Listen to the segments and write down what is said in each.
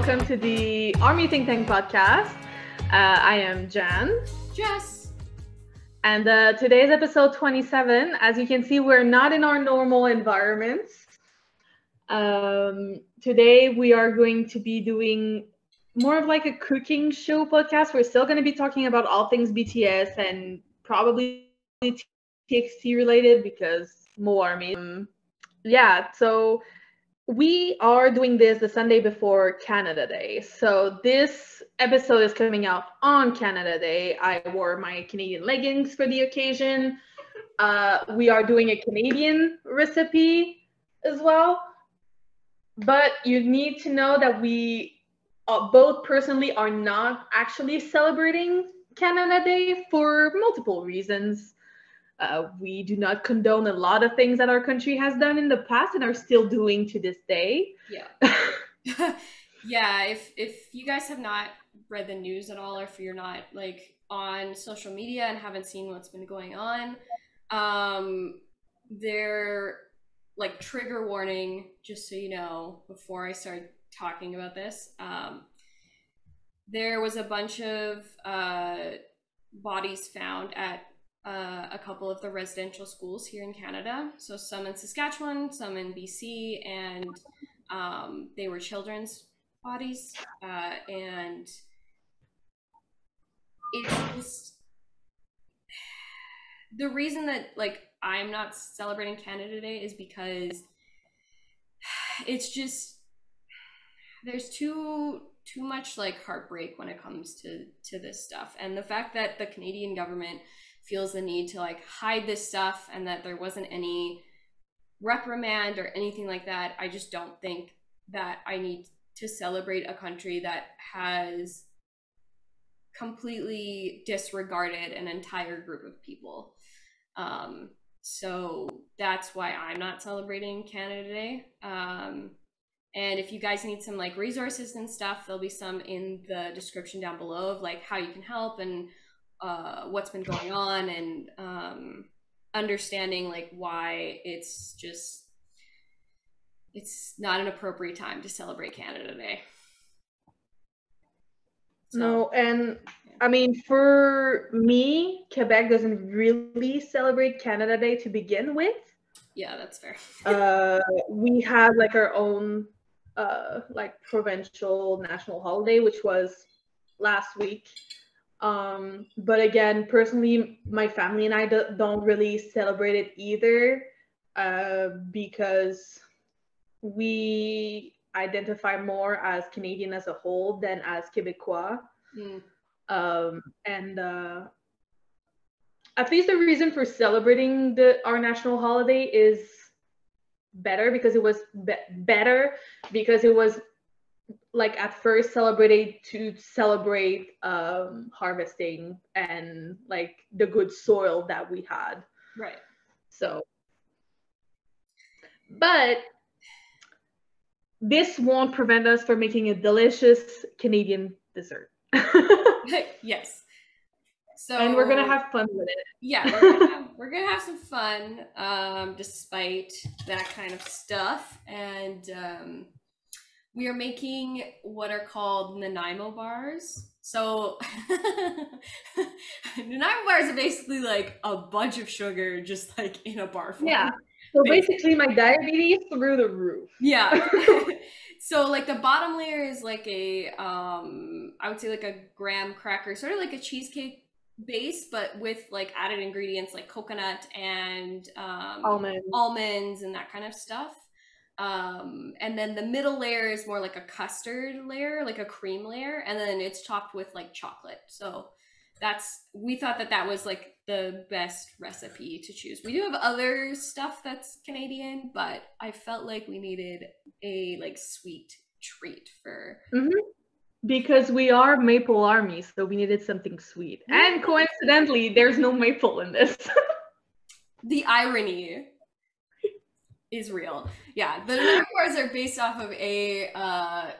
welcome to the Army Think Tank podcast. I am Jan. Jess. And today's episode 27. As you can see, we're not in our normal environments. Today we are going to be doing more of like a cooking show podcast. We're still going to be talking about all things BTS and probably TXT related because more Army. So we are doing this the Sunday before Canada Day. So this episode is coming out on Canada Day. I wore my Canadian leggings for the occasion. We are doing a Canadian recipe as well. But you need to know that we both personally are not actually celebrating Canada Day for multiple reasons. We do not condone a lot of things that our country has done in the past and are still doing to this day. Yeah. Yeah, if you guys have not read the news at all, or if you're not like on social media and haven't seen what's been going on, they're like trigger warning, just so you know, before I start talking about this. There was a bunch of bodies found at a couple of the residential schools here in Canada. So some in Saskatchewan, some in BC, and they were children's bodies. And it's just the reason that like I'm not celebrating Canada Day is because it's just there's too much like heartbreak when it comes to this stuff, and the fact that the Canadian government feels the need to like hide this stuff and that there wasn't any reprimand or anything like that. I just don't think that I need to celebrate a country that has completely disregarded an entire group of people. So that's why I'm not celebrating Canada Day. And if you guys need some like resources and stuff, there'll be some in the description down below of like how you can help and what's been going on, and understanding like why it's not an appropriate time to celebrate Canada Day. So, no, and yeah. I mean, for me, Quebec doesn't really celebrate Canada Day to begin with. Yeah, that's fair. We have like our own like provincial national holiday, which was last week. But again, personally, my family and I don't really celebrate it either, because we identify more as Canadian as a whole than as Quebecois. And at least the reason for celebrating our national holiday is better because it was like at first celebrated to celebrate harvesting and like the good soil that we had. Right. So, but this won't prevent us from making a delicious Canadian dessert. Yes. So, and we're gonna have fun with it. Yeah, we're gonna have some fun, despite that kind of stuff. And we are making what are called Nanaimo bars. So Nanaimo bars are basically like a bunch of sugar just like in a bar form. Yeah. So basically my diabetes through the roof. Yeah. So like the bottom layer is like a I would say like a graham cracker, sort of like a cheesecake base, but with like added ingredients like coconut and almonds and that kind of stuff. And then the middle layer is more like a custard layer, like a cream layer, and then it's topped with like chocolate. So we thought that was like the best recipe to choose. We do have other stuff that's Canadian, but I felt like we needed a like sweet treat for because we are Maple Army, so we needed something sweet. And coincidentally, there's no maple in this. The irony is real. Yeah, the Nanaimo bars are based off of a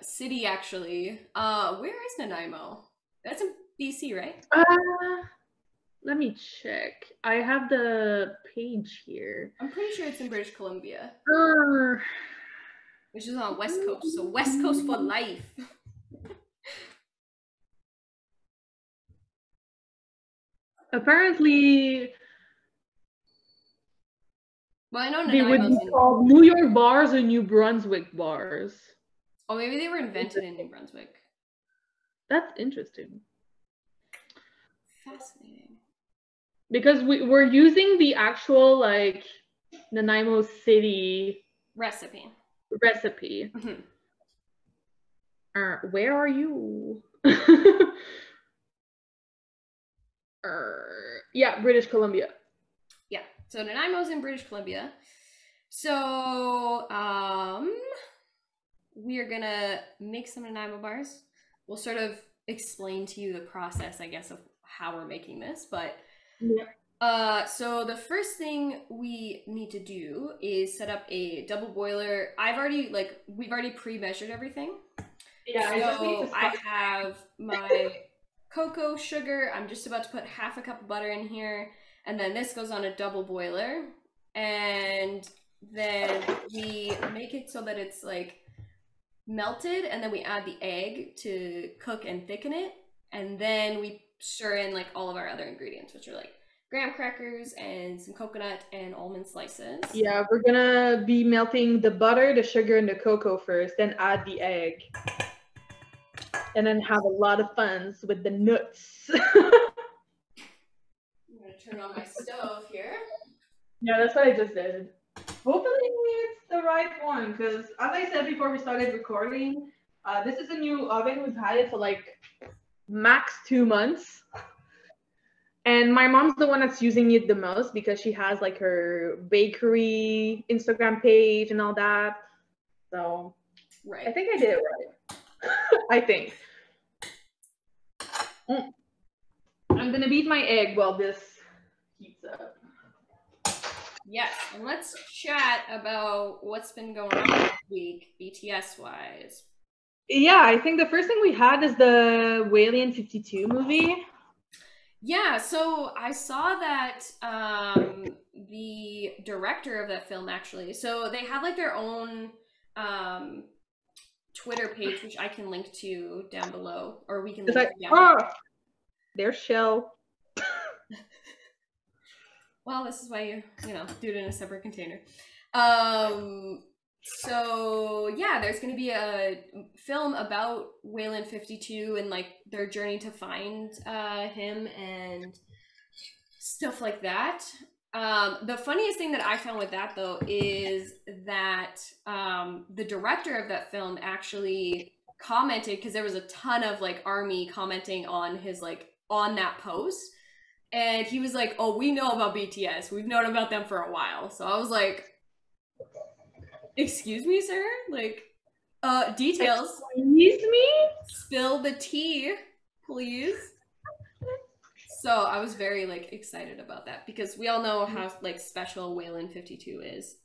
city actually. Where is Nanaimo? That's in BC, right? Let me check. I have the page here. I'm pretty sure it's in British Columbia. Which is on West Coast, so West Coast for life. Apparently, Well, I know they would Nanaimo's be called New York bars or New Brunswick bars. Oh, maybe they were invented in New Brunswick. That's interesting. Fascinating. Because we're using the actual, like, Nanaimo City recipe. Mm-hmm. Where are you? Yeah, British Columbia. Yeah, so Nanaimo's in British Columbia. So we are gonna make some Nanaimo bars. We'll sort of explain to you the process, I guess, of how we're making this. But yeah. So the first thing we need to do is set up a double boiler. We've already pre-measured everything. Yeah, so I have my cocoa, sugar. I'm just about to put half a cup of butter in here. And then this goes on a double boiler. And then we make it so that it's like melted. And then we add the egg to cook and thicken it. And then we stir in like all of our other ingredients, which are like graham crackers and some coconut and almond slices. Yeah, we're gonna be melting the butter, the sugar, and the cocoa first, then add the egg. And then have a lot of fun with the nuts. I'm gonna turn on my stove here. Yeah, that's what I just did. Hopefully it's the right one, because as I said before we started recording, this is a new oven. We've had it for like max 2 months. And my mom's the one that's using it the most because she has like her bakery Instagram page and all that. So right. I think I did it right. I think. I'm gonna beat my egg while this heats up. Yes, and let's chat about what's been going on this week, BTS wise. Yeah, I think the first thing we had is the Whalian 52 movie. Yeah, so I saw that the director of that film actually, so they have like their own Twitter page, which I can link to down below, or we can link to down below. There's Shell. Well, this is why you do it in a separate container. So yeah, there's going to be a film about Whalen 52 and like their journey to find him and stuff like that. The funniest thing that I found with that though is that the director of that film actually commented, because there was a ton of like ARMY commenting on his like on that post. And he was like, oh, we know about BTS. We've known about them for a while. So I was like, excuse me, sir? Like, details. Excuse me? Spill the tea, please. So I was very, like, excited about that. Because we all know how, like, special Whalen 52 is.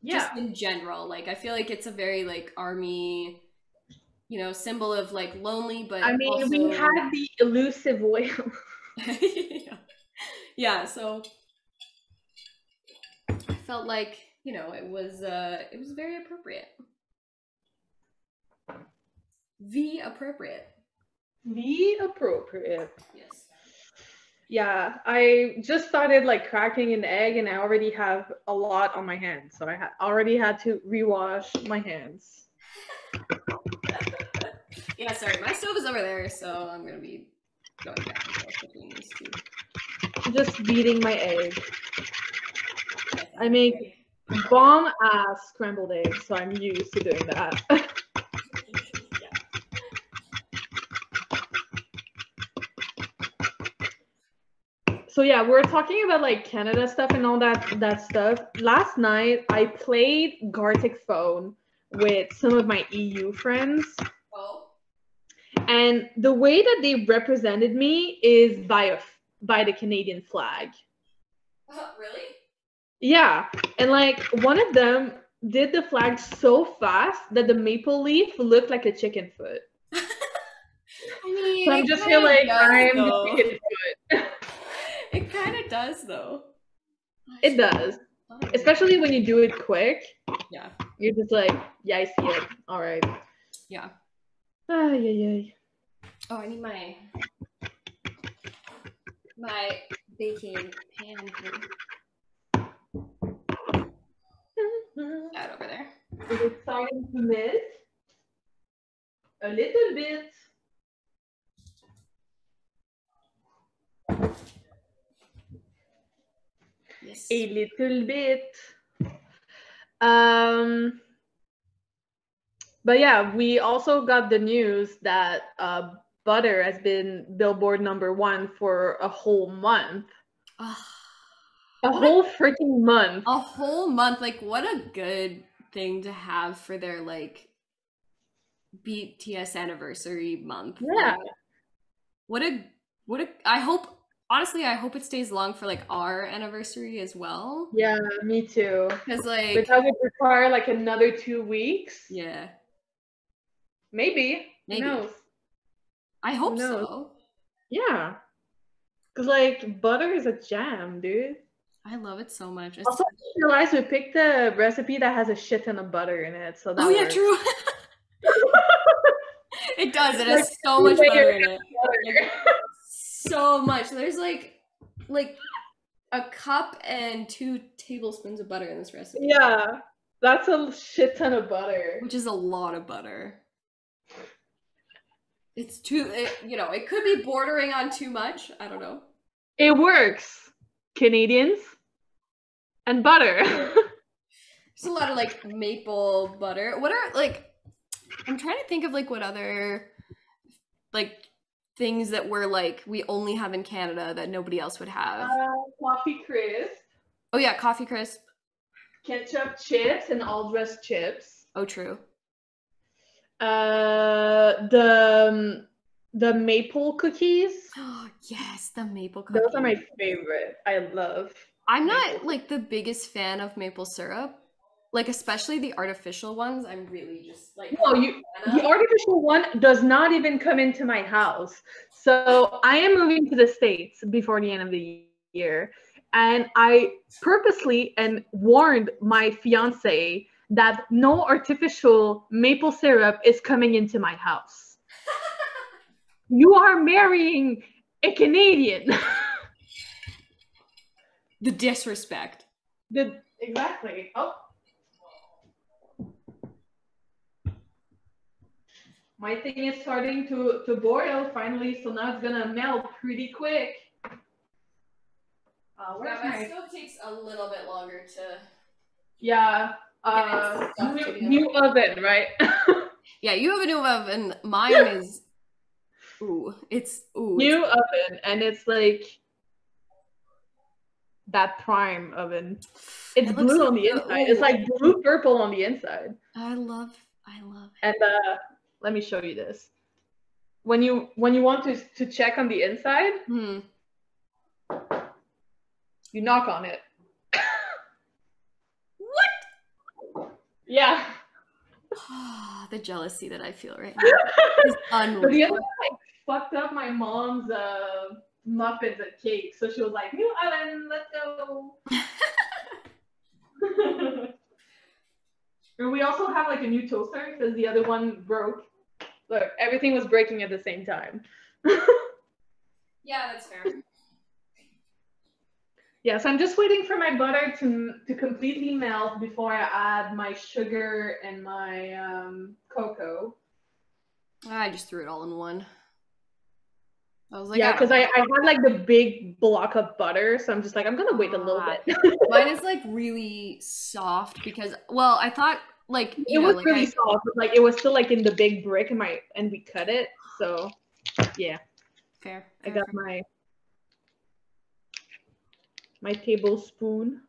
Yeah. Just in general. Like, I feel like it's a very, like, ARMY, symbol of, like, lonely, but I mean, also... we had the elusive whale. Yeah, so I felt like it was very appropriate. The appropriate. Yes. Yeah, I just started like cracking an egg, and I already have a lot on my hands, so I already had to rewash my hands. Yeah, sorry, my stove is over there, so I'm gonna be going back and forth between these two. Just beating my egg. I make bomb ass scrambled eggs, so I'm used to doing that. So yeah, we're talking about like Canada stuff and all that stuff. Last night I played Gartic Phone with some of my EU friends. Oh. And the way that they represented me is by the Canadian flag. Really? Yeah. And like one of them did the flag so fast that the maple leaf looked like a chicken foot. I mean, so I'm just feel like I'm the chicken foot. It kind of does though. It does. Especially when you do it quick. Yeah. You're just like, yeah, I see it. All right. Yeah. Yeah. Oh, I need my my baking pan here. That over there. Is it starting to melt? A little bit. Yes. A little bit. But yeah, we also got the news that butter has been Billboard #1 for a whole month. A whole freaking month. A whole month. Like, what a good thing to have for their like BTS anniversary month. Yeah. Like, what a I hope it stays long for like our anniversary as well. Yeah, me too. Because like But that would require like another 2 weeks. Yeah. Maybe. Who knows? I hope so. Yeah. Because like butter is a jam, dude. I love it so much. Also, I realized we picked a recipe that has a shit ton of butter in it, so that works. True. It does. It has so much butter in it. Like, so much. There's like a cup and 2 tablespoons of butter in this recipe. Yeah, that's a shit ton of butter. Which is a lot of butter. It's it could be bordering on too much. I don't know. It works. Canadians and butter. There's a lot of like maple butter. What are like? I'm trying to think of like what other like things that we're like we only have in Canada that nobody else would have. Coffee crisp. Oh yeah, coffee crisp. Ketchup chips and all dressed chips. Oh true. The maple cookies. Oh yes, the maple cookies. Those are my favorite. I love. I'm not like the biggest fan of maple syrup. Like especially the artificial ones. I'm really just like no, the artificial one does not even come into my house. So I am moving to the States before the end of the year. And I purposely and warned my fiance that no artificial maple syrup is coming into my house. You are marrying a Canadian. The disrespect. Exactly. Oh. My thing is starting to boil finally, so now it's gonna melt pretty quick. That still takes a little bit longer to. Yeah. New oven, right? Yeah, you have a new oven. Mine is. New oven, and it's like that prime oven. It's blue on the inside. It's like blue purple on the inside. I love it. And let me show you this. When you want to check on the inside, you knock on it. What? Yeah. The jealousy that I feel right now is unreal. But the other one, like, fucked up my mom's muffins and cake, so she was like, "New oven, let's go." And we also have like a new toaster because the other one broke. Look, everything was breaking at the same time. Yeah, that's fair. Yeah, so I'm just waiting for my butter to completely melt before I add my sugar and my cocoa. I just threw it all in one. I was like, yeah, because I had like the big block of butter, so I'm just like, I'm gonna wait a little bit. Mine is like really soft because, well, I thought like it was really soft, but like it was still like in the big brick, and we cut it, so yeah. Fair. I got my tablespoon.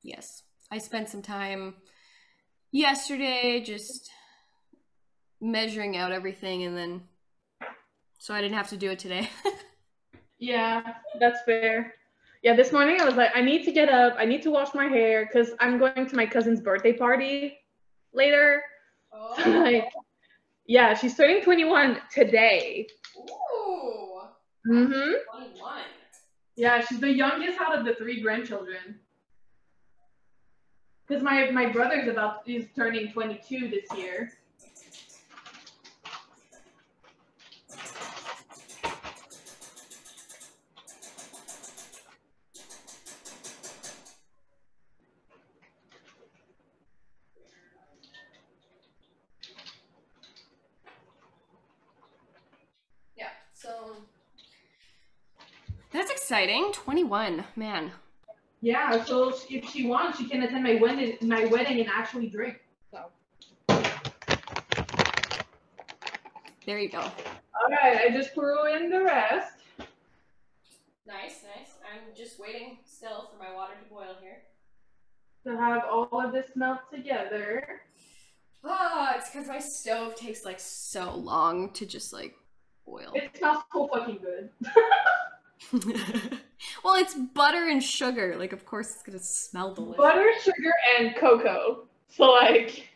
Yes, I spent some time yesterday just measuring out everything, and then so I didn't have to do it today. Yeah, that's fair. Yeah, this morning I was like, I need to get up. I need to wash my hair because I'm going to my cousin's birthday party later. Oh. So, like, yeah, she's turning 21 today. Ooh. 21. Yeah, she's the youngest out of the 3 grandchildren. Because my brother's is turning 22 this year. exciting. 21, man. Yeah, so if she wants, she can attend my wedding and actually drink. So. There you go. All right, I just threw in the rest. Nice. I'm just waiting still for my water to boil here. To have all of this melt together. Oh, it's because my stove takes like so long to just like boil. It smells so fucking good. Well, it's butter and sugar. Like, of course, it's gonna smell delicious. Butter, sugar, and cocoa. So, like,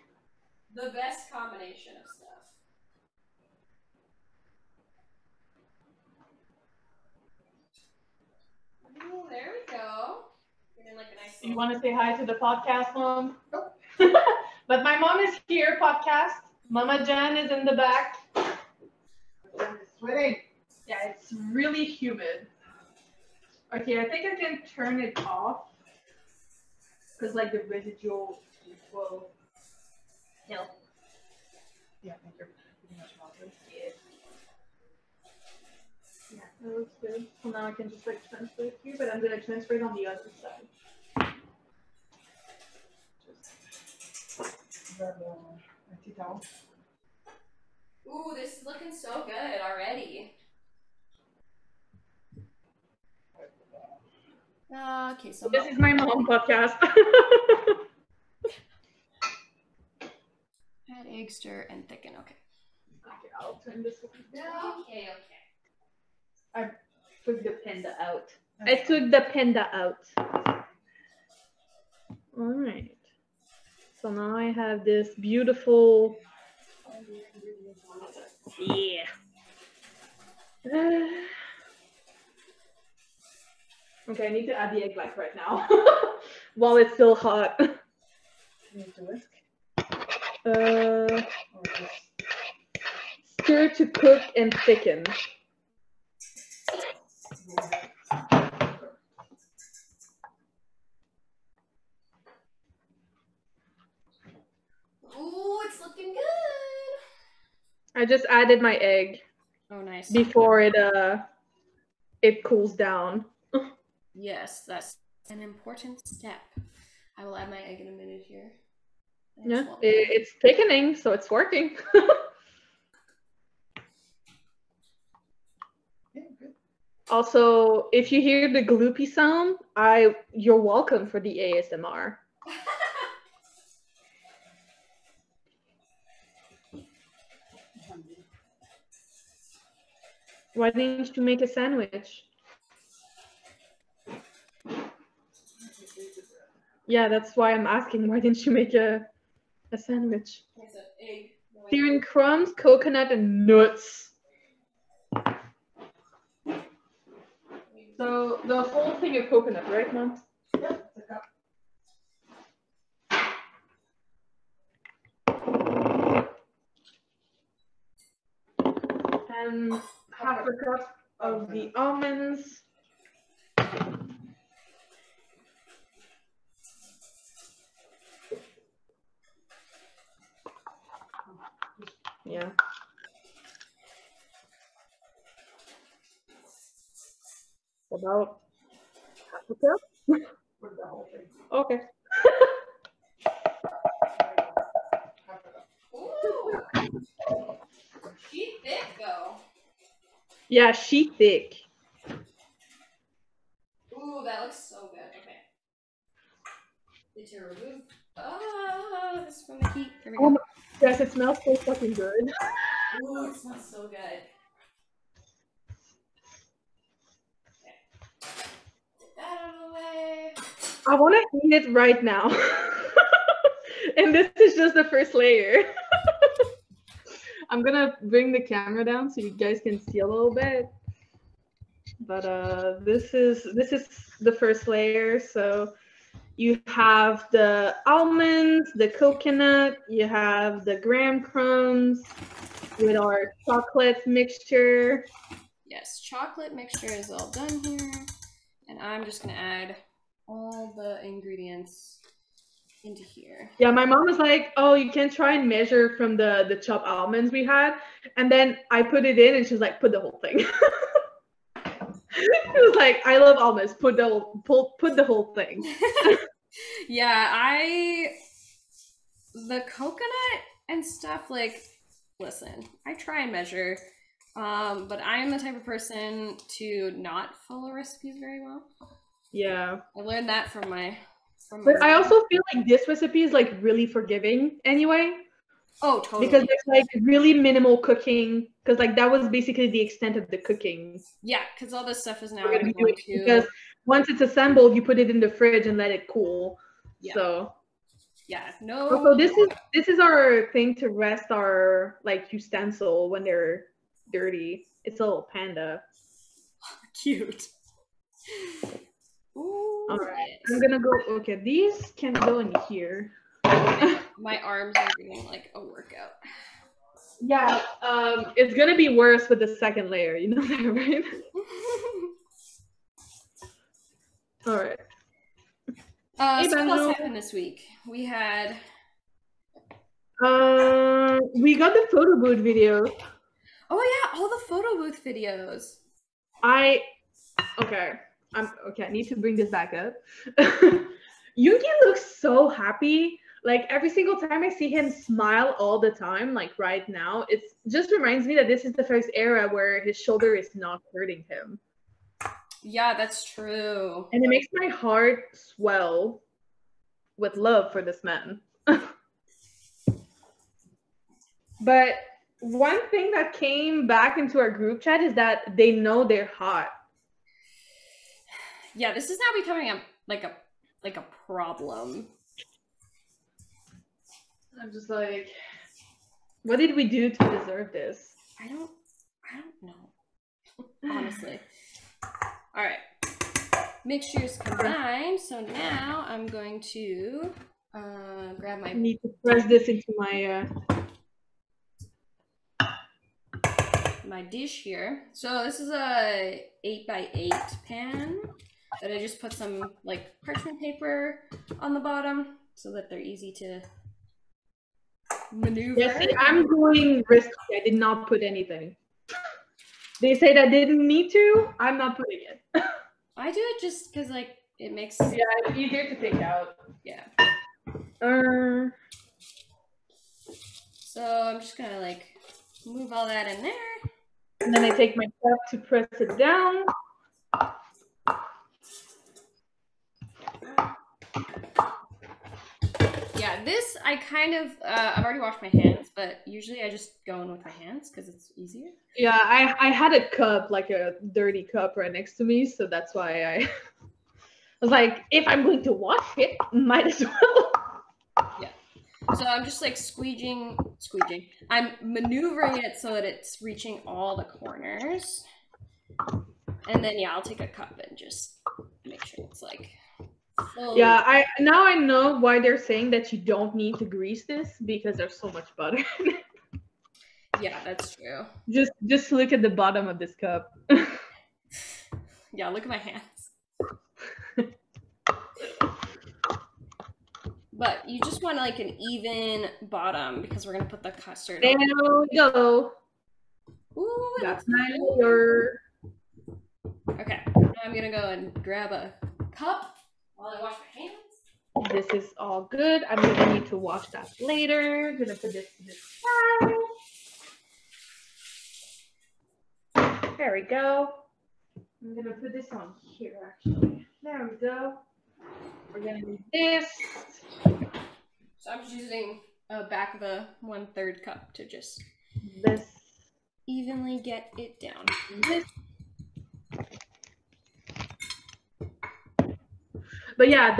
the best combination of stuff. Oh, there we go. Getting like a nice. You want to say hi to the podcast, Mom? Nope. But my mom is here, podcast. Mama Jan is in the back. Jan is sweating. Yeah, it's really humid. Okay, I think I can turn it off because like the residual will help. Yeah, thank you. Pretty much melted. Yeah, that looks good. So now I can just like transfer it here, but I'm gonna transfer it on the other side. Just grab a tea towel. Ooh, this is looking so good already. Okay, so this is my mom podcast. Add egg, stir, and thicken. Okay. Okay, I'll turn this one down. Okay. I took the panda out. I took the panda out. All right. So now I have this beautiful. Yeah. Okay, I need to add the egg like right now while it's still hot. Stir to cook and thicken. Ooh, it's looking good. I just added my egg. Oh, nice. Before it cools down. Yes, that's an important step. I will add my egg in a minute here. Yeah, it's thickening, so it's working. Also, if you hear the gloopy sound, you're welcome for the ASMR. Why didn't you make a sandwich? Yeah, that's why I'm asking. Why didn't you make a sandwich? It's an egg. Searing crumbs, coconut, and nuts. So the whole thing of coconut, right, Mom? Yeah, it's a cup. And half a cup of the almonds. Yeah. About half a cup? Okay. Ooh. She's thick though. Yeah, she's thick. Ooh, that looks so good. Okay. Need to remove. This is from the heat. There we go. Oh my, yes, it smells so fucking good. Ooh, it smells so good. Okay. Get that out of the way. I want to eat it right now. And this is just the first layer. I'm gonna bring the camera down so you guys can see a little bit. But this is the first layer. So you have the almonds, the coconut, you have the graham crumbs with our chocolate mixture. Yes, chocolate mixture is all done here. And I'm just gonna add all the ingredients into here. Yeah, my mom was like, oh, you can try and measure from the chopped almonds we had. And then I put it in and she was like, put the whole thing. It was like, I love almonds. Put the whole thing. Yeah, the coconut and stuff, like, listen, I try and measure, but I am the type of person to not follow recipes very well. Yeah. I learned that from my But I mom. also feel like this recipe is like really forgiving anyway. Oh, totally. Because there's like really minimal cooking. Because like that was basically the extent of the cooking. Yeah, because all this stuff is now We're gonna be doing to... because once it's assembled, you put it in the fridge and let it cool. Yeah. So yeah, no. Also, this is our thing to rest our like utensil when they're dirty. It's a little panda. Cute. Ooh, all right, yes. I'm gonna go. Okay, these can go in here. My arms are doing like a workout. Yeah, it's gonna be worse with the second layer. You know that, right? All right. So what else happened this week? We had. We got the photo booth video. Oh yeah, all the photo booth videos. Okay. I need to bring this back up. Yuki looks so happy. Like every single time I see him smile all the time, like right now, it just reminds me that this is the first era where his shoulder is not hurting him. Yeah, that's true. And it makes my heart swell with love for this man. But one thing that came back into our group chat is that they know they're hot. Yeah, this is now becoming a problem. I'm just like, what did we do to deserve this? I don't know. Honestly. All right. Mixtures combined. So now I'm going to grab my... I need to press this into my my dish here. So this is a 8x8 pan that I just put some like parchment paper on the bottom so that they're easy to maneuver. Yeah, see, I'm going risky. I did not put anything. They said I didn't need to. I'm not putting it. I do it just because like it makes... Yeah, it's easier to take out. Yeah. So I'm just gonna like move all that in there. And then I take my cup to press it down. Yeah, this I kind of I've already washed my hands, but usually I just go in with my hands because it's easier. Yeah, I had a cup, like a dirty cup right next to me, so that's why I was like, if I'm going to wash it, might as well. Yeah. So I'm just like squeeging. I'm maneuvering it so that it's reaching all the corners. And then, yeah, I'll take a cup and just make sure it's like full. Yeah, now I know why they're saying that you don't need to grease this, because there's so much butter in it. Yeah, that's true. Just look at the bottom of this cup. Yeah, look at my hands. But you just want like an even bottom because we're gonna put the custard. There we go. Ooh, that's my layer. Okay, now I'm gonna go and grab a cup while I wash my hands. This is all good. I'm gonna need to wash that later. I'm gonna put this to the side. There we go. I'm gonna put this on here actually. There we go. We're gonna need this. So I'm just using a back of a 1/3 cup to just this evenly get it down. This. But yeah,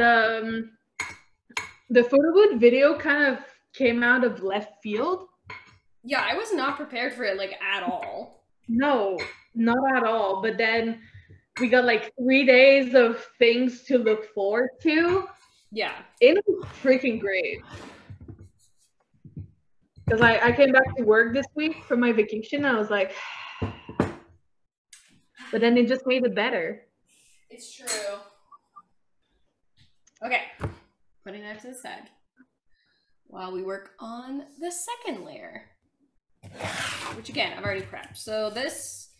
the photo booth video kind of came out of left field. Yeah, I was not prepared for it like at all. No, not at all. But then we got like 3 days of things to look forward to. Yeah. It was freaking great. Because I came back to work this week from my vacation. I was like, but then it just made it better. It's true. Okay, putting that to the side while we work on the second layer, which again, I've already prepped. So this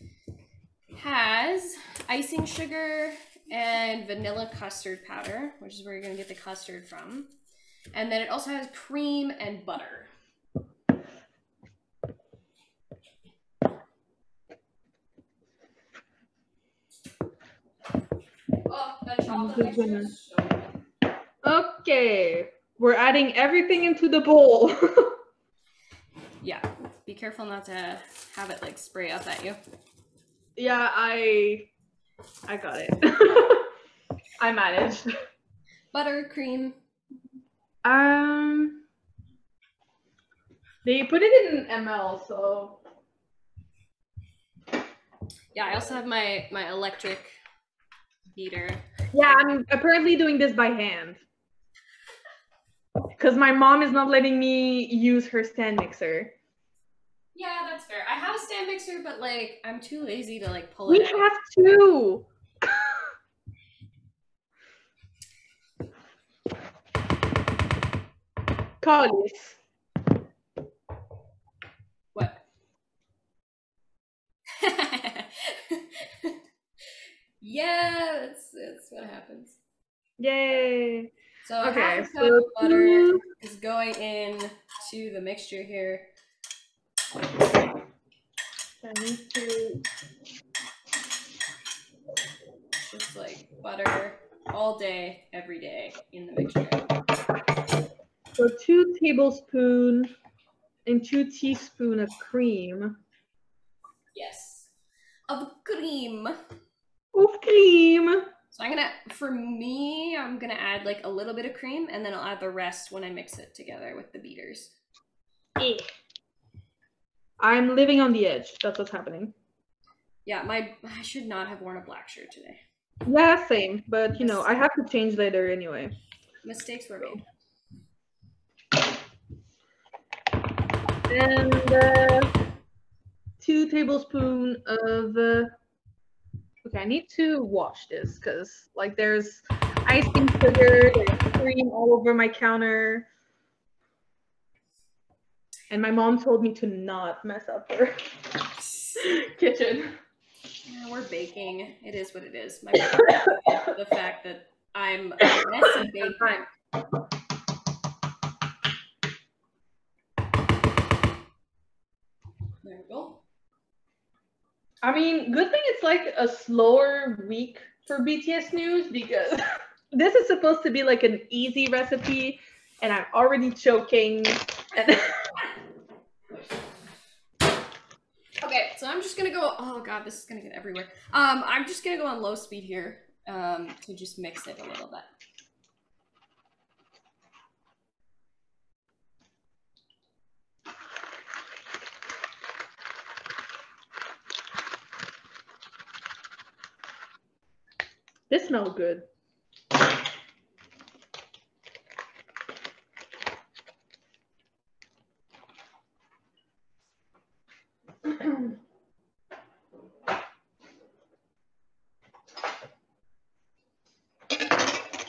has icing sugar and vanilla custard powder, which is where you're going to get the custard from. And then it also has cream and butter. Oh, that chocolate mixture is so good. Okay, we're adding everything into the bowl. Yeah, be careful not to have it like spray up at you. Yeah, I got it. I managed. Butter, cream. They put it in ml, so. Yeah, I also have my electric beater. Yeah, I'm apparently doing this by hand. Because my mom is not letting me use her stand mixer. Yeah, that's fair. I have a stand mixer, but like I'm too lazy to like pull We it out. We have two. Collies. What? Yeah, that's what happens. Yay. So okay, half a cup of butter is going in to the mixture here. I need to just like butter all day, every day in the mixture. So 2 tablespoons and 2 teaspoons of cream. Yes. Of cream. Of cream. So for me, I'm gonna add like a little bit of cream and then I'll add the rest when I mix it together with the beaters. I'm living on the edge. That's what's happening. Yeah, I should not have worn a black shirt today. Yeah, same. But you know, I have to change later anyway. Mistakes were made. And 2 tablespoons of okay, I need to wash this because like there's icing sugar, there's cream all over my counter. And my mom told me to not mess up her kitchen. Yeah, we're baking. It is what it is. The fact that I'm a messy baker. There we go. I mean, good thing it's like a slower week for BTS news because this is supposed to be like an easy recipe and I'm already choking. Okay, so I'm just gonna go, oh god, this is gonna get everywhere. I'm just gonna go on low speed here to just mix it a little bit. This smells good.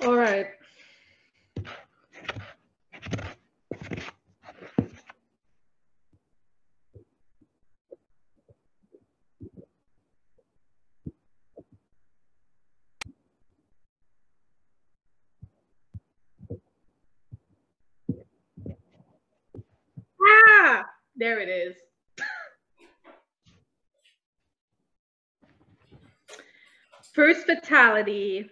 All right. Ah, there it is. First fatality.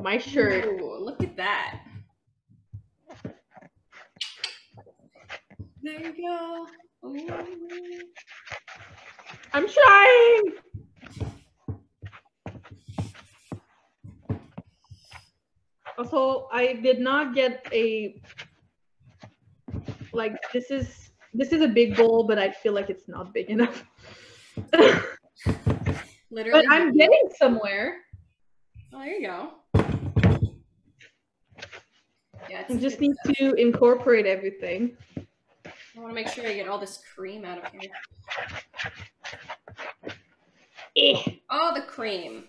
My shirt. Ooh, look at that. There you go. Ooh. I'm trying. Also, I did not get a like this is a big bowl, but I feel like it's not big enough. Literally. But I'm getting somewhere. Oh, there you go. Yeah, I just need to incorporate everything. I want to make sure I get all this cream out of here. Oh, the cream.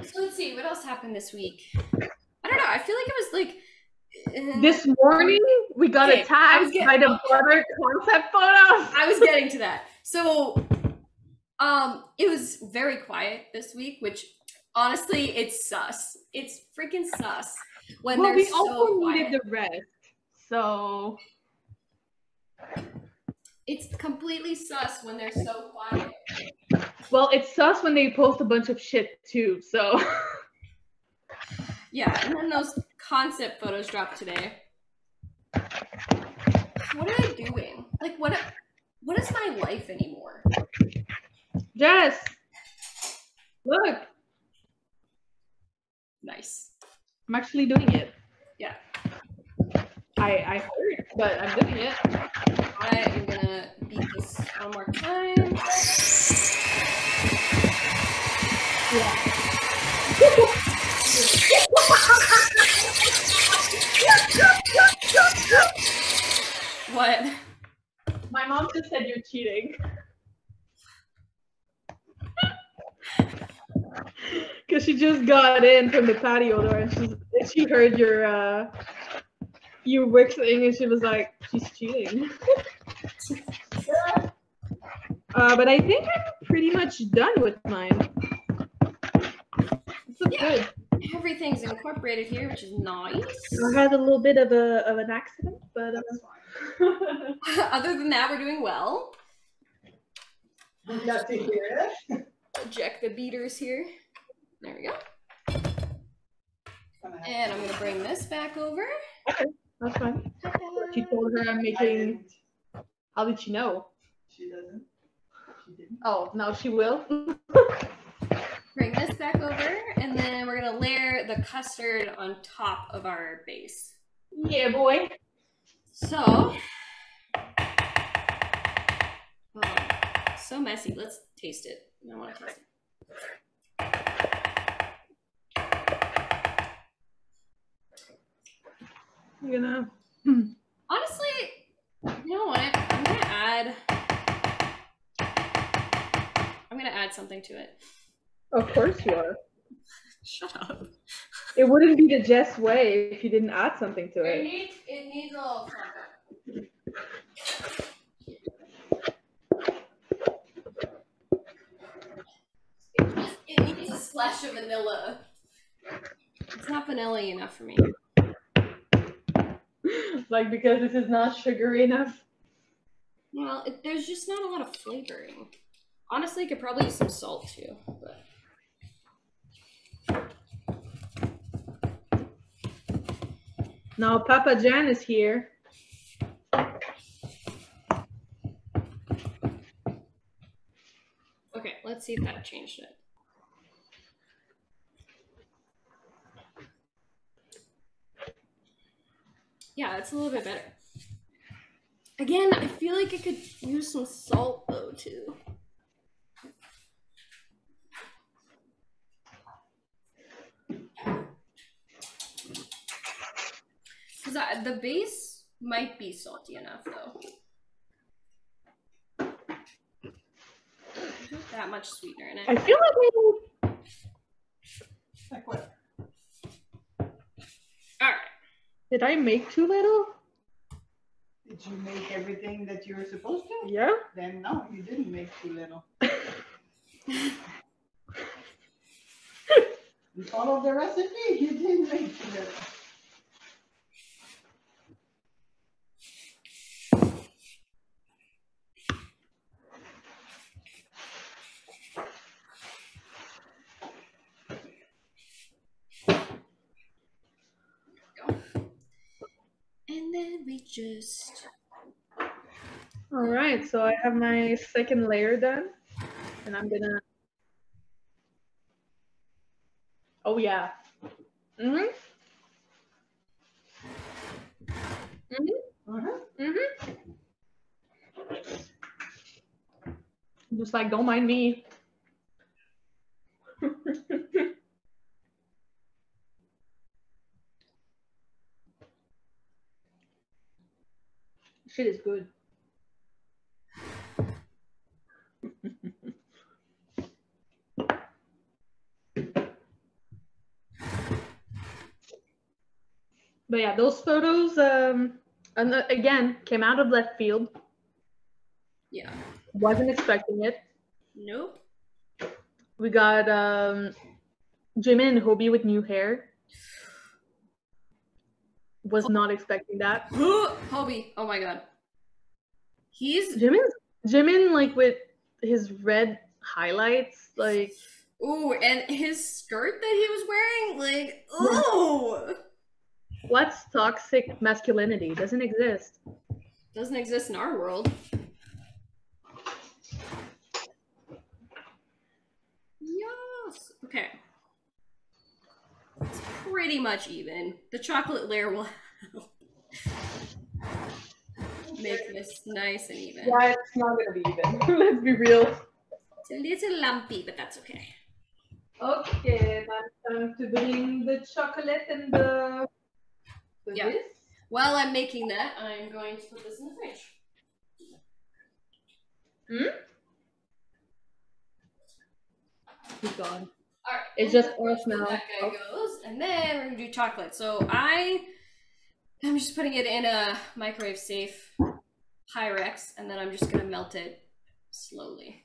So let's see, what else happened this week? I don't know. I feel like it was like This morning, we got Okay, attacked by the butter concept photos. I was getting to that. So, it was very quiet this week, which honestly, it's sus. It's freaking sus when Well, they're we so also quiet. needed the rest, so It's completely sus when they're so quiet. well, it's sus when they post a bunch of shit too. So Yeah, and then those concept photos dropped today. What am I doing? Like, what is my life anymore? Jess, look, Nice. I'm actually doing it. Yeah. I heard, but I'm doing it. I am gonna beat this one more time. Yeah. What? My mom just said you're cheating. Because she just got in from the patio door and she heard your you wixing and she was like, she's cheating. But I think I'm pretty much done with mine. This looks good. Everything's incorporated here, which is nice. I had a little bit of an accident, but other than that, we're doing well. I'm glad to hear it. Eject the beaters here. There we go. And I'm gonna bring this back over. Okay, that's fine. She told her I'm making. How did she know? She doesn't. She didn't. Oh, now she will. Bring this back over, and then we're gonna layer the custard on top of our base. Yeah, boy. So, so messy. Let's taste it. I want to taste it. I'm gonna. Honestly, you know what? I'm gonna add something to it. Of course you are. Shut up. It wouldn't be the Jess way if you didn't add something to it. It needs a little something. It needs a splash of vanilla. It's not vanilla enough for me. Like, because this is not sugary enough. Well, there's just not a lot of flavoring. Honestly, I could probably use some salt too. But... Now Papa Jan is here. Okay, let's see if that changed it. Yeah, it's a little bit better. Again, I feel like I could use some salt though too. Because the base might be salty enough though. There's not that much sweetener in it. I feel like Like what? Alright. Did I make too little? Did you make everything that you were supposed to? Yeah. Then no, you didn't make too little. You followed the recipe, you didn't make too little. And then we just... All right, so I have my second layer done, and I'm gonna. Oh yeah. Mhm. Mhm. Mhm. Just like, don't mind me. Shit is good. But yeah, those photos, and again, came out of left field. Yeah. Wasn't expecting it. Nope. We got Jimin and Hobie with new hair. Was not expecting that. Hobie. Oh my god. He's Jimin like with his red highlights, like. Ooh, and his skirt that he was wearing, like, ooh. What's toxic masculinity? Doesn't exist. Doesn't exist in our world. Yes. Okay. It's pretty much even. The chocolate layer will help make this nice and even. Yeah, it's not gonna be even. Let's be real. It's a little lumpy, but that's okay. Okay, now time to bring the chocolate and the Yeah. this. While I'm making that, I'm going to put this in the fridge. He's gone. All right. It's just off now. That guy goes, and then we're gonna do chocolate. So I'm just putting it in a microwave safe Pyrex, and then I'm just gonna melt it slowly.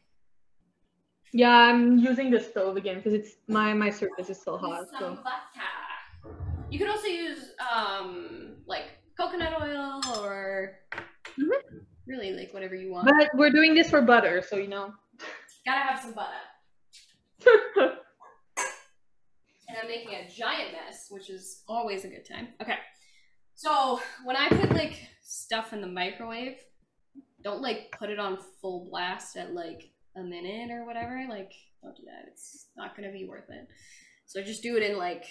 Yeah, I'm using the stove again because it's my surface is still hot. So. Butter. You could also use like coconut oil or really like whatever you want. But we're doing this for butter, so you know. Gotta have some butter. And I'm making a giant mess, which is always a good time. Okay. So when I put like stuff in the microwave, don't like put it on full blast at like a minute or whatever. Like, don't do that. It's not gonna be worth it. So just do it in like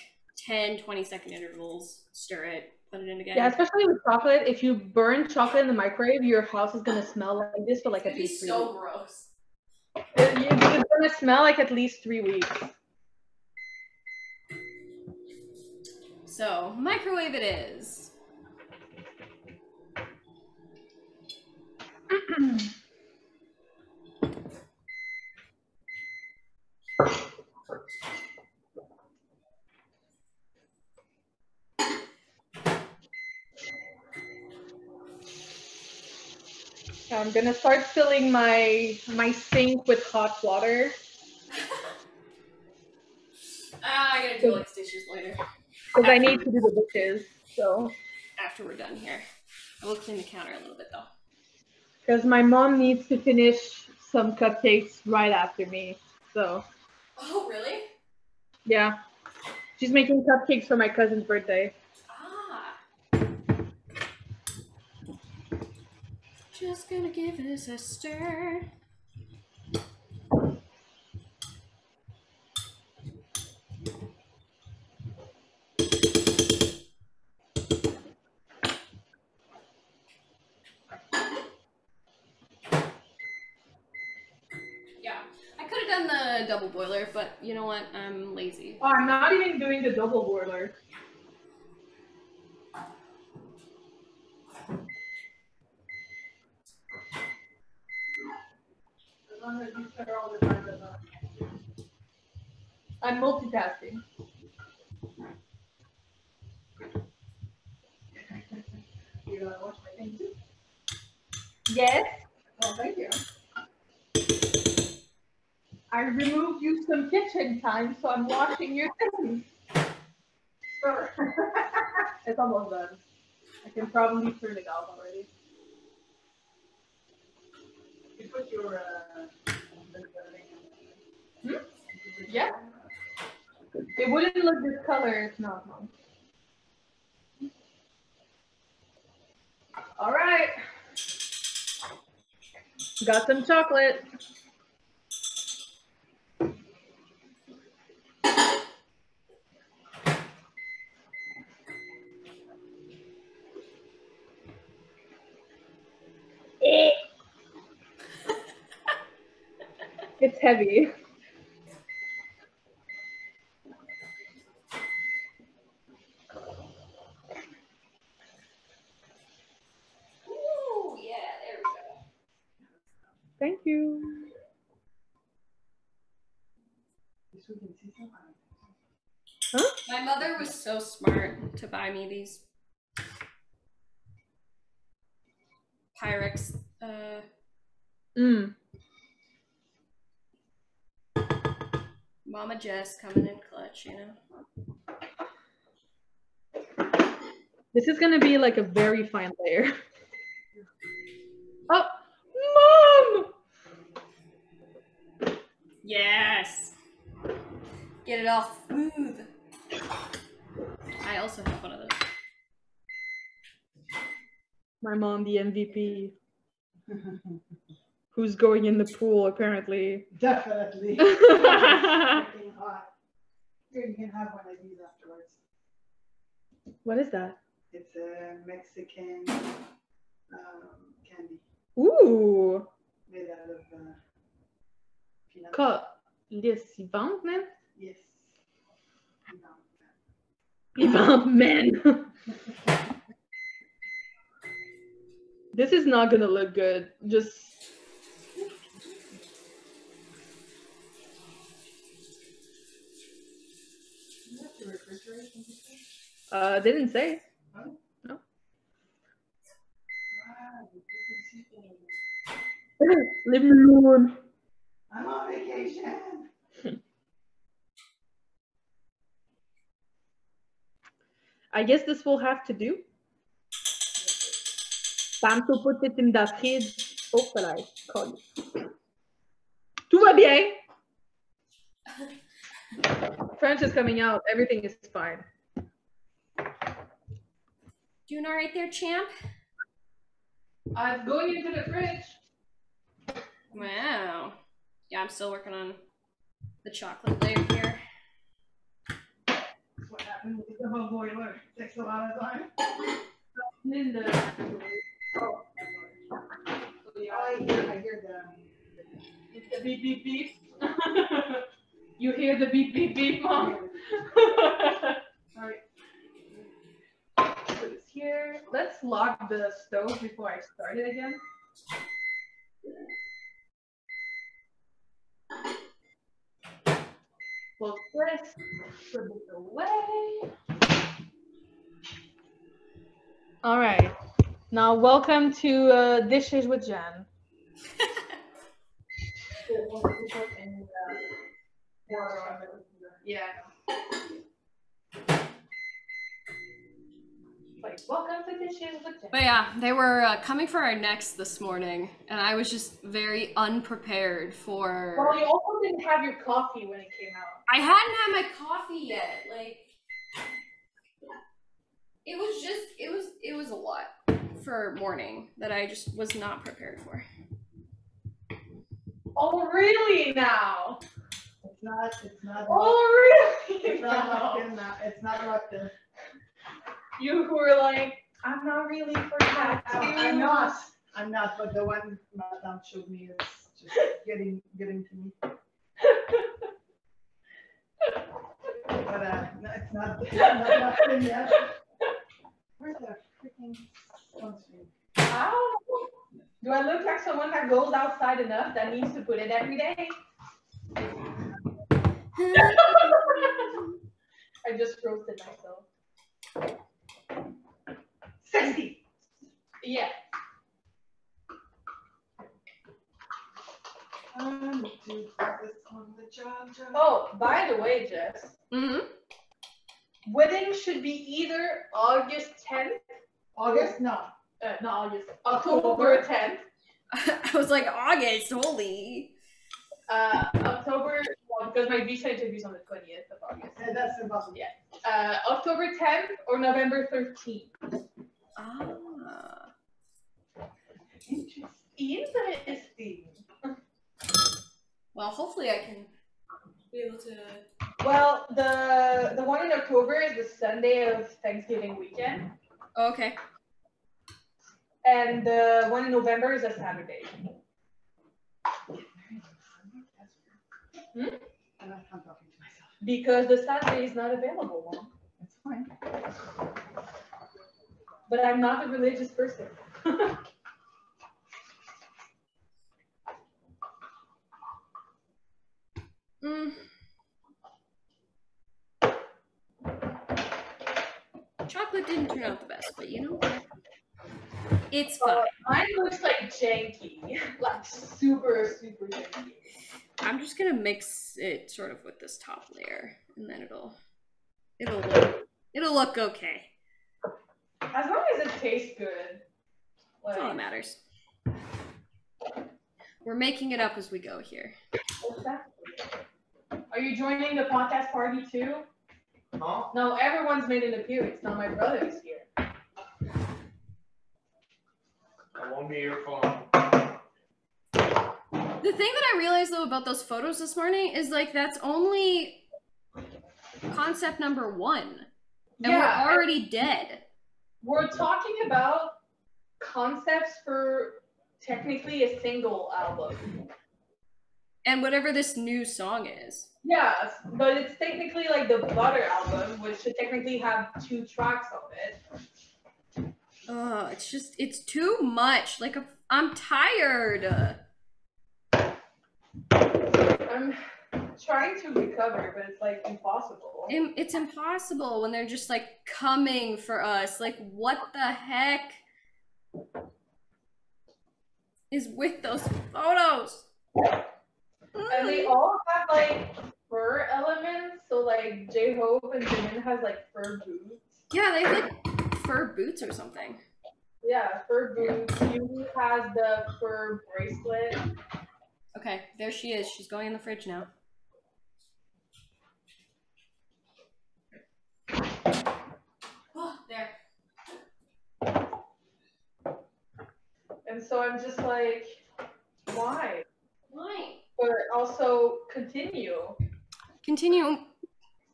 10-20 second intervals. Stir it, put it in again. Yeah, especially with chocolate. If you burn chocolate in the microwave, your house is gonna smell like this for like at least 3 weeks. So gross. It's gonna smell like at least 3 weeks. So microwave it is. I'm gonna start filling my sink with hot water. I gotta do like dishes later. Because I need to do the dishes, so. After we're done here. I will clean the counter a little bit though. Because my mom needs to finish some cupcakes right after me, so. Oh, really? Yeah. She's making cupcakes for my cousin's birthday. Ah. Just gonna give this a stir. Yeah, I could have done the double boiler, but you know what? I'm lazy. Oh, I'm not even doing the double boiler. As long as you stir all the time, I'm multitasking. You gonna wash my thing too? Yes. Oh, thank you. I removed you some kitchen time, so I'm washing your things. Sure. It's almost done. I can probably turn it off already. You put your yeah. It wouldn't look this color if not. All right. Got some chocolate. It's heavy. Ooh, yeah, there we go. Thank you. Huh? My mother was so smart to buy me these Pyrex. Mama Jess coming in clutch, you know. This is gonna be like a very fine layer. Oh, Mom! Yes. Get it all smooth. I also have one of those. My mom, the MVP. Who's going in the pool, apparently. Definitely. Freaking hot. Here, you can have one of these afterwards. What is that? It's a Mexican candy Ooh! made out of peanuts. Les Ventes, man? Yes. Men. This is not gonna look good. Just. Didn't say. Oh. No. Wow, Leave me alone. I'm on vacation. I guess this will have to do. Time to put it in the fridge. Oh, voilà, call you. Tout va bien. French is coming out. Everything is fine. Doing all right there, champ? I'm going into the fridge. Wow. Yeah, I'm still working on the chocolate layer here. That's what happened with the double boiler. Takes a lot of time. In the. Oh, I hear The beep beep beep. You hear the beep beep beep, Mom? Alright. Put this here. Let's lock the stove before I start it again. Close this. Put this away. Alright. Now welcome to Dishes with Jan. Yeah. Like, welcome to Dishes with Jan. But yeah, they were coming for our next this morning, and I was just very unprepared for. Well, you also didn't have your coffee when it came out. I hadn't had my coffee yet. Like, it was a lot for morning that I just was not prepared for. Oh, really now? It's not. Oh, really? It's not like that. It's not like this. You who were like, I'm not really for that. I'm not. But the one Madame showed me is just getting to me. But no, it's not in yet. Where's the freaking sunscreen? Ow. Do I look like someone that goes outside enough that needs to put it every day? I just roasted myself. 60. Yeah. Oh, by the way, Jess. Mm-hmm. Wedding should be either August 10th. August? No. Not August. October 10th. I was like, August, holy. October, well, because my visa interview is on the 20th of August. Yeah, that's impossible. Yeah. October 10th or November 13th. Ah. Interesting. Well, hopefully I can be able to. Well, the one in October is the Sunday of Thanksgiving weekend. Oh, okay. And the one in November is a Saturday. I'm talking to myself. Because the Saturday is not available, Mom. It's fine. But I'm not a religious person. Chocolate didn't turn out the best, but you know. It's fine. Mine looks like janky, like super janky. I'm just gonna mix it sort of with this top layer, and then it'll look okay. As long as it tastes good. That's all that matters. We're making it up as we go here. Exactly. Are you joining the podcast party too? Huh? No, everyone's made an appearance. Now my brother is here. I won't be here for long. The thing that I realized though about those photos this morning is like that's only concept number 1. And we're already dead. We're talking about concepts for technically a single album. And whatever this new song is. Yes, but it's technically like the Butter album, which should technically have 2 tracks of it. It's too much. Like, I'm tired. I'm trying to recover, but it's like impossible. It's impossible when they're just like coming for us. Like, what the heck is with those photos? And they all have like fur elements, so like J-Hope and Jimin has like fur boots. Yeah, they have like fur boots or something. Yeah, fur boots. Yumi has the fur bracelet. Okay, there she is. She's going in the fridge now. Oh, there. And so I'm just like, why? Why? But also continue. Continue,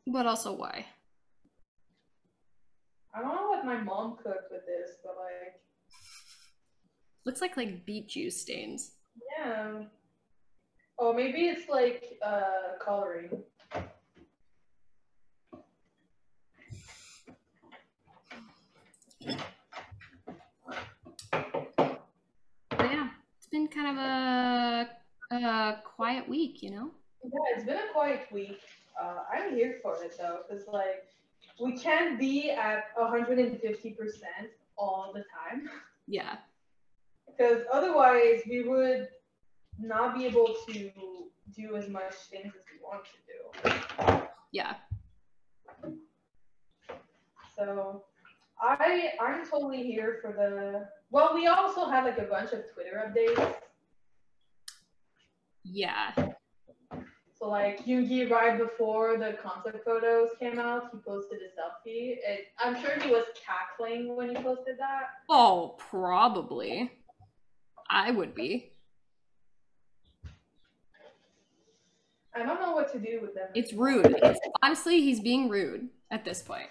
but also why? I don't know what my mom cooked with this, but like. Looks like beet juice stains. Yeah. Oh, maybe it's like coloring. But yeah, it's been kind of a quiet week, you know? Yeah, it's been a quiet week. I'm here for it though, because like we can't be at 150% all the time. Yeah. Because otherwise we would not be able to do as much things as we want to do. Yeah. So I'm totally here for the. Well, we also had like a bunch of Twitter updates. Yeah. So like Yoongi right before the concert photos came out, he posted a selfie. I'm sure he was cackling when he posted that. Oh, probably. I would be. I don't know what to do with them. It's rude. Honestly, he's being rude at this point.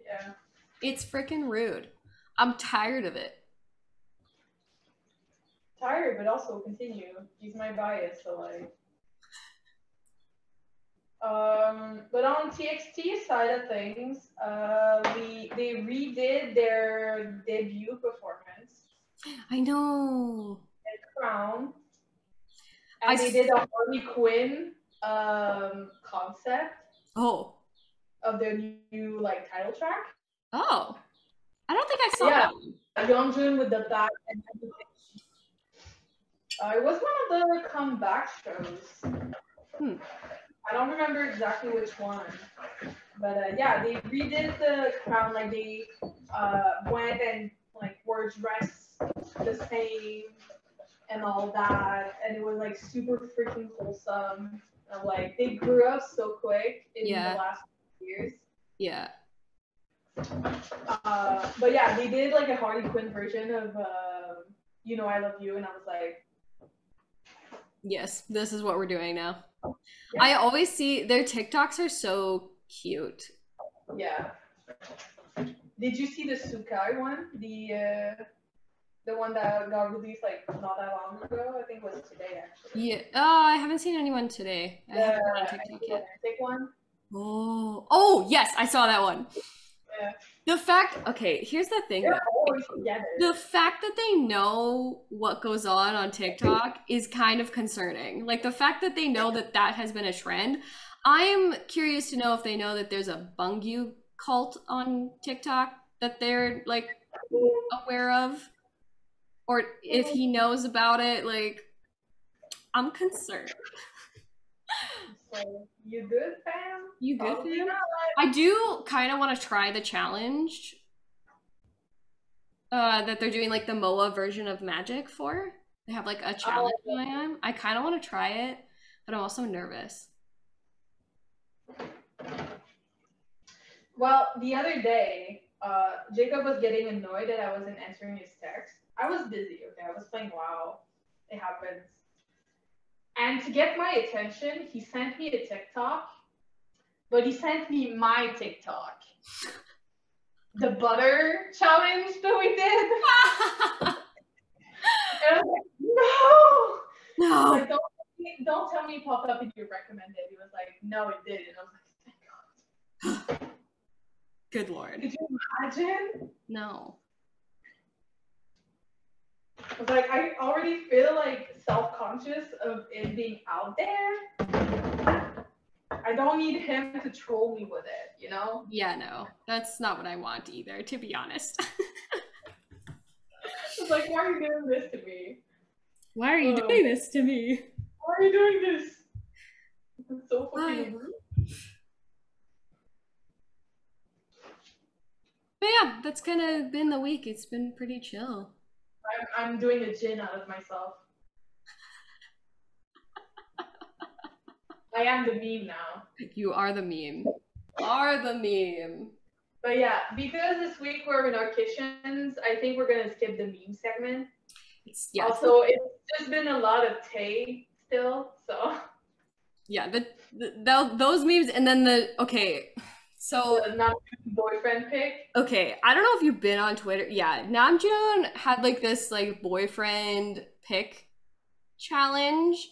Yeah. It's freaking rude. I'm tired of it. Tired, but also continue. He's my bias, so like. But on TXT side of things, they redid their debut performance. I know. And Crown. And they did a Harley Quinn concept. Oh. Of their new like title track. Oh. I don't think I saw that one. Yeonjun with the back and everything. It was one of the comeback shows. I don't remember exactly which one. But yeah, they redid the Crown, like they went and like were dressed the same and all that, and it was like super freaking wholesome. And like they grew up so quick in the last years. Yeah. But yeah, they did like a Harley Quinn version of You Know I Love You, and I was like, yes, this is what we're doing now. Yeah. I always see their TikToks are so cute. Yeah. Did you see the Sukai one? The one that got released like not that long ago? I think it was today actually. Yeah. Oh, I haven't seen anyone today. I haven't been on TikTok yet. Take one. Oh, yes, I saw that one. Yeah. The fact, okay, here's the thing. They're always together. The fact that they know what goes on TikTok is kind of concerning. Like the fact that they know that has been a trend. I'm curious to know if they know that there's a Bungyu cult on TikTok that they're like aware of. or if he knows about it. Like, I'm concerned. So, you good, fam? You good, Probably fam? not. I do kind of want to try the challenge that they're doing, like the MOA version of Magic for. They have like a challenge going on. I kind of want to try it, but I'm also nervous. Well, the other day, Jacob was getting annoyed that I wasn't answering his text. I was busy, okay? I was playing WoW. It happens. And to get my attention, he sent me a TikTok, but he sent me my TikTok. The butter challenge that we did. And I was like, no! No! Like, don't tell me it popped up in your recommended. He was like, no, it didn't. I was like, thank God. Good Lord. Could you imagine? No. I was like, I already feel like self-conscious of it being out there. I don't need him to troll me with it, you know? Yeah, no. That's not what I want either, to be honest. It's like, why are you doing this to me? Why are you doing this to me? Why are you doing this? It's so fucking rude. But yeah, that's kind of been the week. It's been pretty chill. I'm doing a gin out of myself. I am the meme now. You are the meme. Are the meme. But yeah, because this week we're in our kitchens, I think we're gonna skip the meme segment. Also, it's just been a lot of Tay still, so. Yeah, those memes, and then so the not boyfriend pic. Okay, I don't know if you've been on Twitter. Yeah, Namjoon had like this like boyfriend pic challenge.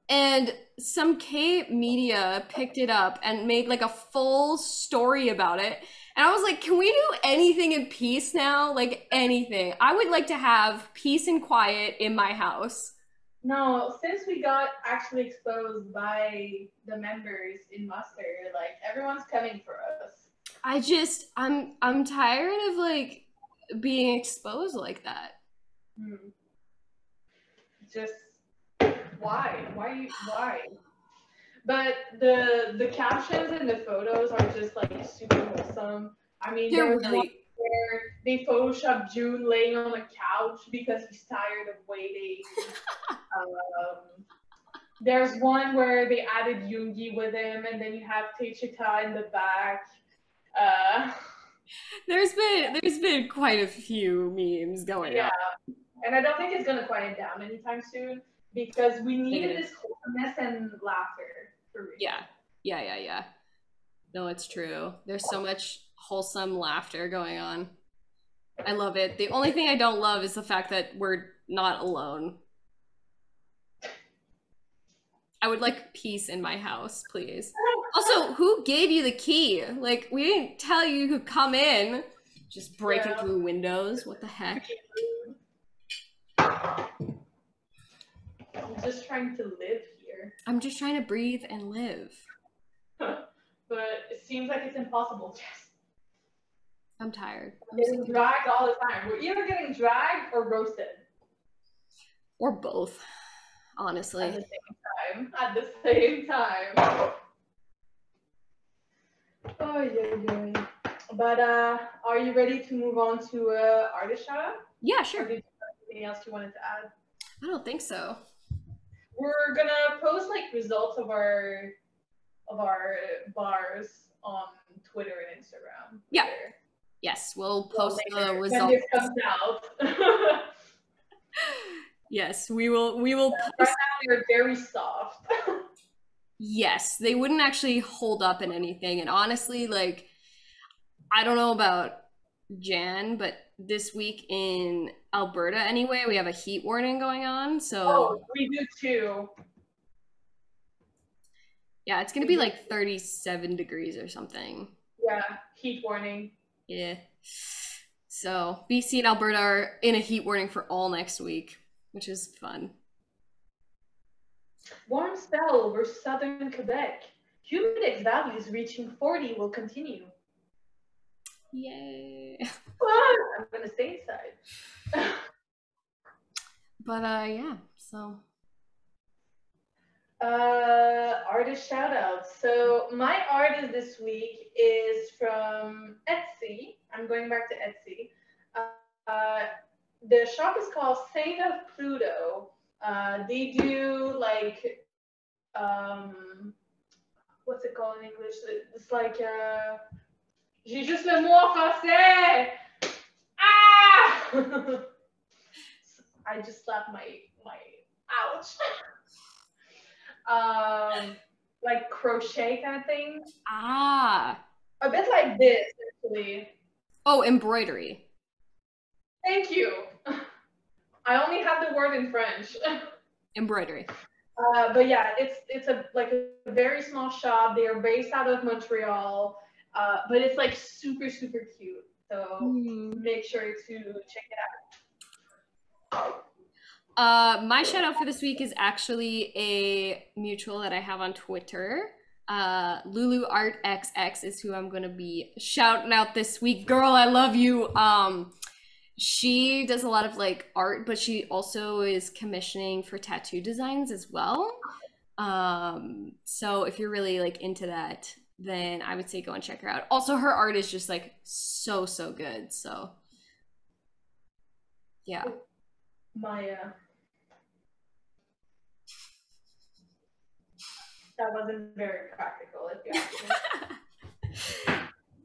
And some K media picked it up and made like a full story about it. And I was like, can we do anything in peace now? Like anything. I would like to have peace and quiet in my house. No, since we got actually exposed by the members in Muster, like everyone's coming for us. I'm tired of like being exposed like that. Just why? Why? But the captions and the photos are just like super wholesome. I mean, there's one where they photoshopped June laying on a couch because he's tired of waiting. There's one where they added Yoongi with him, and then you have Teichika in the back. There's been quite a few memes going on. Yeah, and I don't think it's gonna quiet down anytime soon because we needed this wholesomeness and laughter for real. Yeah. No, it's true. There's so much wholesome laughter going on. I love it. The only thing I don't love is the fact that we're not alone. I would like peace in my house, please. Also, who gave you the key? Like, we didn't tell you you could come in. Just breaking through windows. What the heck? I'm just trying to live here. I'm just trying to breathe and live. But it seems like it's impossible, Jess. I'm tired. I'm getting dragged all the time. We're either getting dragged or roasted. Or both, honestly. At the same time. Oh, yeah. But are you ready to move on to artist shout-out? Yeah, sure. Or did you have anything else you wanted to add? I don't think so. We're gonna post like results of our bars on Twitter and Instagram. Yeah. Later. Yes, we'll post the results. When this comes out. Yes, we will post. Right now they're very soft. Yes, they wouldn't actually hold up in anything. And honestly, like, I don't know about Jan, but this week in Alberta anyway, we have a heat warning going on. So we do too. Yeah, it's gonna be like 37 degrees or something. Yeah, heat warning. Yeah. So BC and Alberta are in a heat warning for all next week, which is fun. Warm spell over southern Quebec. Humidex values reaching 40 will continue. Yay. I'm gonna stay inside. But yeah, so Artist shout outs. So my artist this week is from Etsy. I'm going back to Etsy. Uh, the shop is called Saint of Pluto. They do like what's it called in English? It's like j'ai juste le mot en français. Ah! I just slapped my ouch. Like crochet kind of thing. ah. A bit like this, actually. Oh, embroidery. Thank you. I only have the word in French. Embroidery. But yeah, it's a like a very small shop. They are based out of Montreal, but it's like super cute. So make sure to check it out. My shout out for this week is actually a mutual that I have on Twitter. Lulu Art XX is who I'm gonna be shouting out this week. Girl, I love you. She does a lot of like art, but she also is commissioning for tattoo designs as well. So if you're really like into that, then I would say go and check her out. Also, her art is just like so good. So yeah. Maya. That wasn't very practical, if you ask me.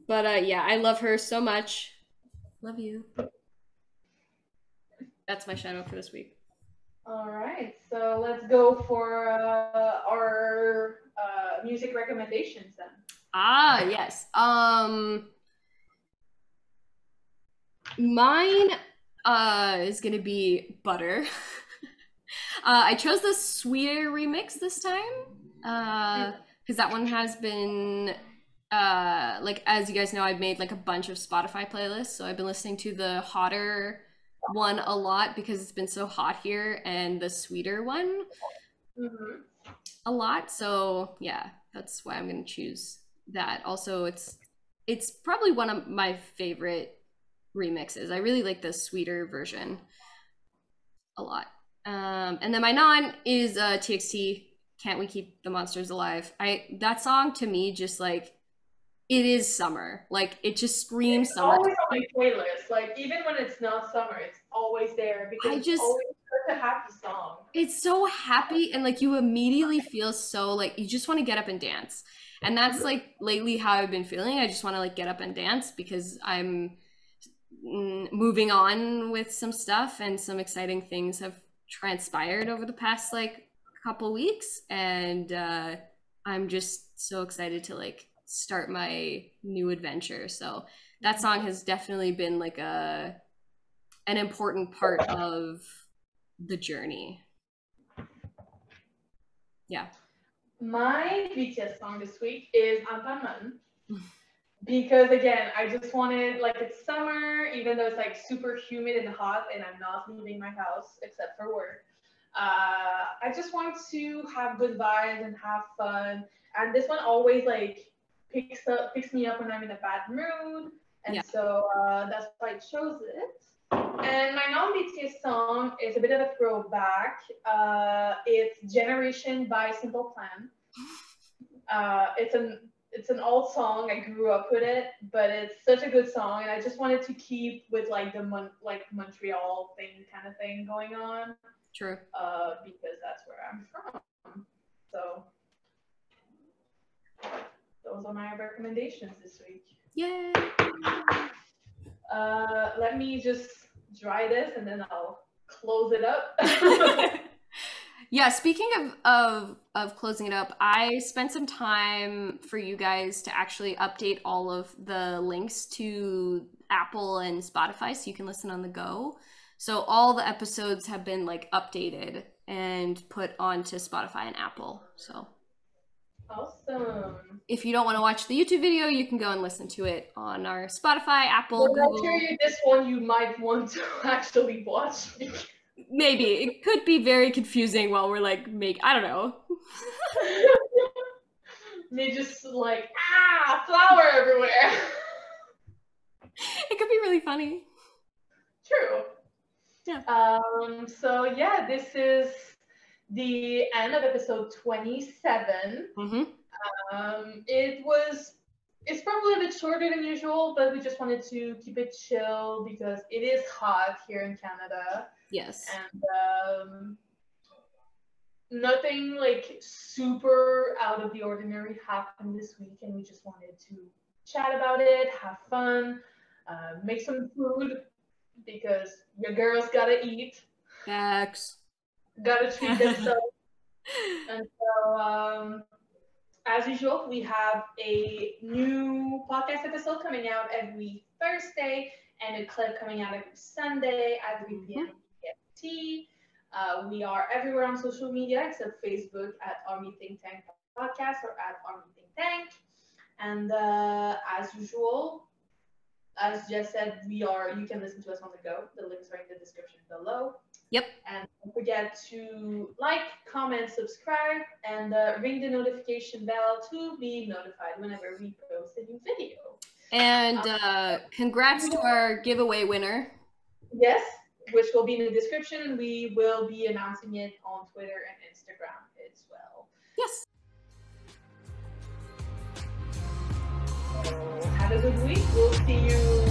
But yeah, I love her so much. Love you. That's my shout out for this week. All right, so let's go for our music recommendations then. Ah, yes. Mine is gonna be Butter. I chose the Sweeter remix this time because that one has been like, as you guys know, I've made like a bunch of Spotify playlists, so I've been listening to the Hotter one a lot because it's been so hot here, and the Sweeter one a lot. So yeah, that's why I'm gonna choose that. Also, it's probably one of my favorite remixes. I really like the Sweeter version a lot. And then my non is TXT, Can't We Keep the Monsters Alive. That song to me just like, it is summer. Like it just screams it's summer. Always on my playlist. Like even when it's not summer, it's always there because it's always such a happy song. It's so happy, and like you immediately feel so like you just want to get up and dance. And that's like lately how I've been feeling. I just want to like get up and dance because I'm moving on with some stuff, and some exciting things have transpired over the past like couple weeks, and I'm just so excited to like start my new adventure. So that song has definitely been like an important part of the journey. Yeah. My BTS song this week is Anpanman. Because again, I just wanted, like, it's summer, even though it's like super humid and hot and I'm not leaving my house except for work. I just want to have good vibes and have fun. And this one always like picks me up when I'm in a bad mood. And so that's why I chose it. And my non-BTS song is a bit of a throwback. It's Generation by Simple Plan. It's an old song. I grew up with it, but it's such a good song, and I just wanted to keep with like the Montreal thing kind of thing going on. True. Because that's where I'm from. So those are my recommendations this week. Yay! Let me just dry this, and then I'll close it up. Yeah, speaking of closing it up, I spent some time for you guys to actually update all of the links to Apple and Spotify so you can listen on the go. So all the episodes have been like updated and put onto Spotify and Apple. So awesome. If you don't want to watch the YouTube video, you can go and listen to it on our Spotify, Apple, Google. I'll tell you this one you might want to actually watch. Maybe. It could be very confusing while we're like, I don't know. Me just like, flour everywhere. It could be really funny. True. Yeah. So yeah, this is the end of episode 27. Mm-hmm. It's probably a bit shorter than usual, but we just wanted to keep it chill because it is hot here in Canada. Yes. And nothing like super out of the ordinary happened this week, and we just wanted to chat about it, have fun, make some food because your girls gotta eat, Facts. gotta treat themselves. And so, as usual, we have a new podcast episode coming out every Thursday and a clip coming out every Sunday at 3 p.m. EST. We are everywhere on social media except Facebook at Army Think Tank Podcast or at Army Think Tank. And as usual, as Jess said, you can listen to us on the go. The links are in the description below. Yep. And don't forget to like, comment, subscribe, and ring the notification bell to be notified whenever we post a new video. And congrats to our giveaway winner. Yes, which will be in the description. We will be announcing it on Twitter and Instagram as well. Yes. So have a good week. We'll see you